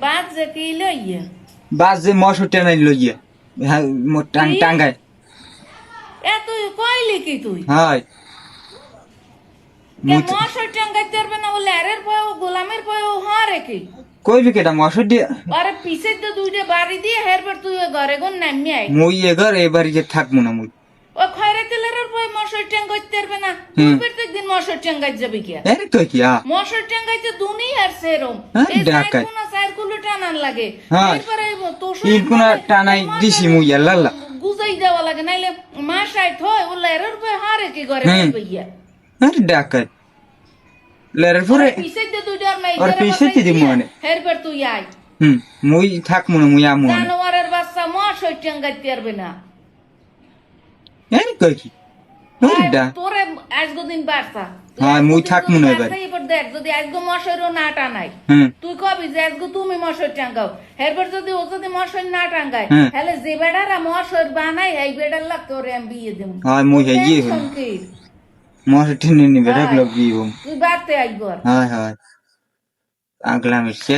বাদ যে কি লইয়ে বাস যে মশর টেনে লইয়া হ্যাঁ টাঙ্গায় তুই কইলি কি তুই হয় মশর টাঙ্গাইতে পারবে না বলে আরের পয় গোলামের পয় হারে কি কইবি কেটা মশর দিয়ে আরে পিছে তো দুইটা বাড়ি দিয়ে হেরবার তুই ঘরে গুন নামি আই মুই এঘর এবারে যে থাকবো না মুই ও খয়রা তেলের পয় মশর টাঙ্গাইতে পারবে না তুই প্রত্যেকদিন মশর টাঙ্গাই যাবি কি এর তো কি মশর টাঙ্গাইতে দুনিয়ার সেরম এই ডাকাই কোন সাইর কুলো টানান লাগে হ্যাঁ এরপরে তো তিন কোন টানাই দিছি মুই আল্লাহ গুজাই দেওয়া লাগে নাইলে মা সাইট হয় ওলা এর পয় হারে কি ঘরে বইয়া আরে ডাকাই লেরার পরে পিছে তো দুইটার নাই আর পিছে দি মনে হেরবার তুই আই মুই থাকবো না মুই আমু জানোয়ারের বাচ্চা মশর টাঙ্গাইতে পারবে না এর কই কি তোরে আজগদিন বাড়ছা হ্যাঁ মুই থাকবো না এবার এবার দেখ যদি আজগো মশারও না টানাই তুই কবি যে আজগো তুমি মশার টাঙ্গাও এরপর যদি ও যদি মশার না টাঙ্গায় তাহলে যে বেড়ারা মশার বানাই এই বেড়ার লাগ তোরে আমি বিয়ে দেব হ্যাঁ মুই হেগিয়ে হই মশার টেনে নিবে রাখলো বিয়ে তুই বাড়তে আইবর হয় হয় আগলা মিশে